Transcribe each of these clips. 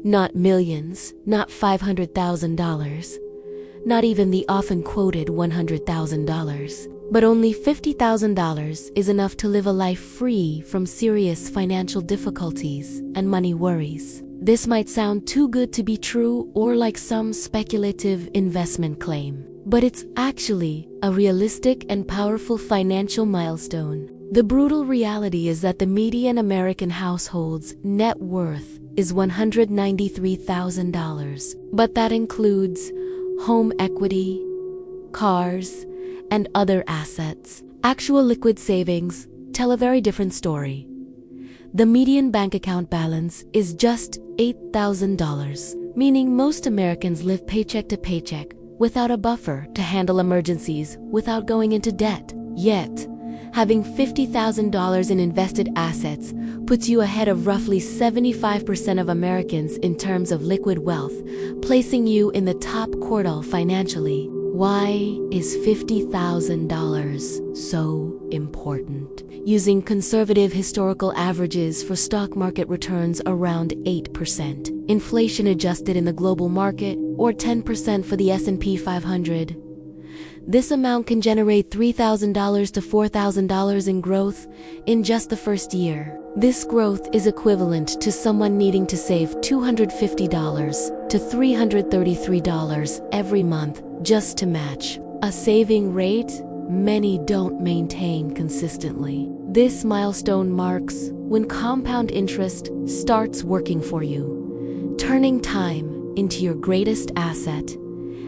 Not millions, not $500,000, not even the often quoted $100,000. But only $50,000 is enough to live a life free from serious financial difficulties and money worries. This might sound too good to be true or like some speculative investment claim, but it's actually a realistic and powerful financial milestone. The brutal reality is that the median American household's net worth is $193,000, but that includes home equity, cars, and other assets. Actual liquid savings tell a very different story. The median bank account balance is just $8,000, meaning most Americans live paycheck to paycheck without a buffer to handle emergencies without going into debt. Yet, having $50,000 in invested assets puts you ahead of roughly 75% of Americans in terms of liquid wealth, placing you in the top quartile financially. Why is $50,000 so important? Using conservative historical averages for stock market returns around 8%, inflation adjusted in the global market, or 10% for the S&P 500. This amount can generate $3,000 to $4,000 in growth in just the first year. This growth is equivalent to someone needing to save $250 to $333 every month just to match. A saving rate many don't maintain consistently. This milestone marks when compound interest starts working for you, turning time into your greatest asset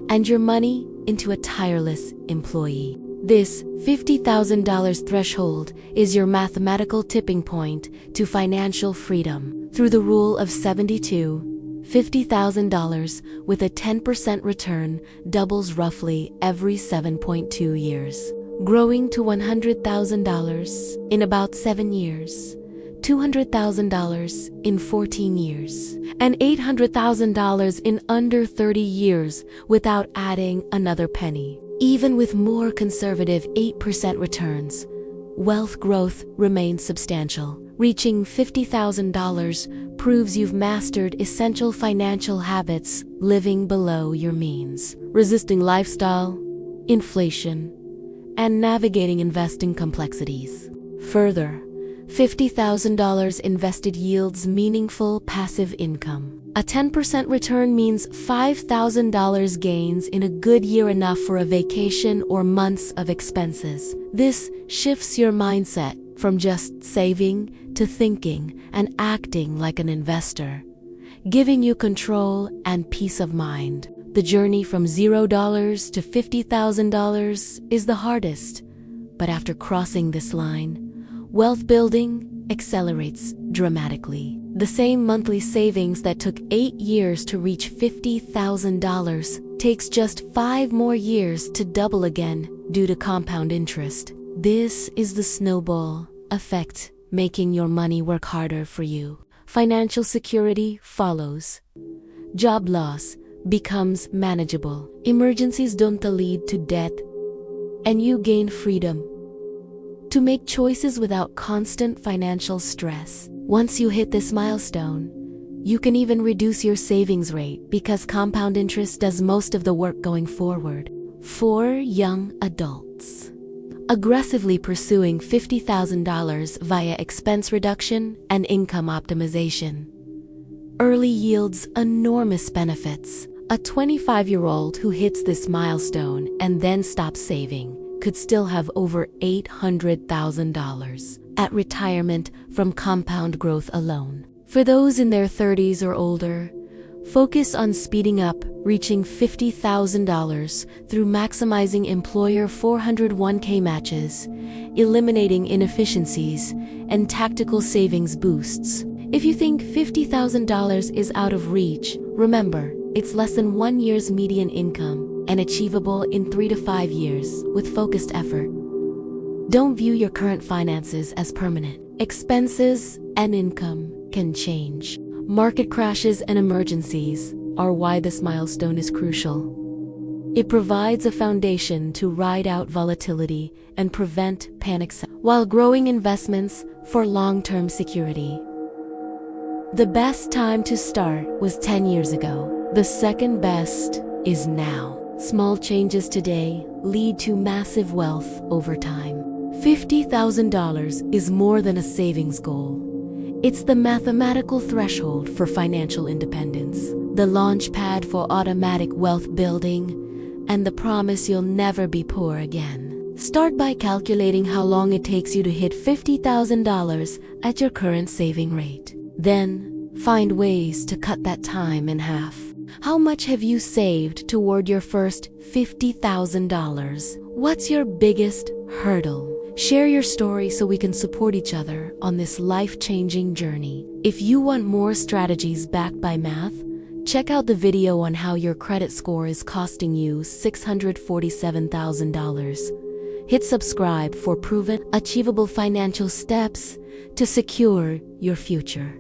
and your money into a tireless employee. This $50,000 threshold is your mathematical tipping point to financial freedom. Through the rule of 72, $50,000 with a 10% return doubles roughly every 7.2 years, growing to $100,000 in about 7 years, $200,000 in 14 years, and $800,000 in under 30 years without adding another penny. Even with more conservative 8% returns, wealth growth remains substantial. Reaching $50,000 proves you've mastered essential financial habits living below your means, resisting lifestyle, inflation, and navigating investing complexities. Further, $50,000 invested yields meaningful passive income. A 10% return means $5,000 gains in a good year, enough for a vacation or months of expenses. This shifts your mindset from just saving to thinking and acting like an investor, giving you control and peace of mind. The journey from $0 to $50,000 is the hardest, but after crossing this line, wealth building accelerates dramatically. The same monthly savings that took 8 years to reach $50,000 takes just 5 more years to double again due to compound interest. This is the snowball effect, making your money work harder for you. Financial security follows. Job loss becomes manageable. Emergencies don't lead to death, and you gain freedom to make choices without constant financial stress. Once you hit this milestone, you can even reduce your savings rate because compound interest does most of the work going forward. For young adults, aggressively pursuing $50,000 via expense reduction and income optimization early yields enormous benefits. A 25-year-old who hits this milestone and then stops saving could still have over $800,000 at retirement from compound growth alone. For those in their 30s or older, focus on speeding up reaching $50,000 through maximizing employer 401k matches, eliminating inefficiencies, and tactical savings boosts. If you think $50,000 is out of reach, remember, it's less than 1 year's median income and achievable in 3 to 5 years with focused effort. Don't view your current finances as permanent. Expenses and income can change. Market crashes and emergencies are why this milestone is crucial. It provides a foundation to ride out volatility and prevent panic while growing investments for long-term security. The best time to start was 10 years ago. The second best is now. Small changes today lead to massive wealth over time. $50,000 is more than a savings goal. It's the mathematical threshold for financial independence, the launch pad for automatic wealth building, and the promise you'll never be poor again. Start by calculating how long it takes you to hit $50,000 at your current saving rate. Then, find ways to cut that time in half. How much have you saved toward your first $50,000? What's your biggest hurdle? Share your story so we can support each other on this life-changing journey. If you want more strategies backed by math, check out the video on how your credit score is costing you $647,000. Hit subscribe for proven, achievable financial steps to secure your future.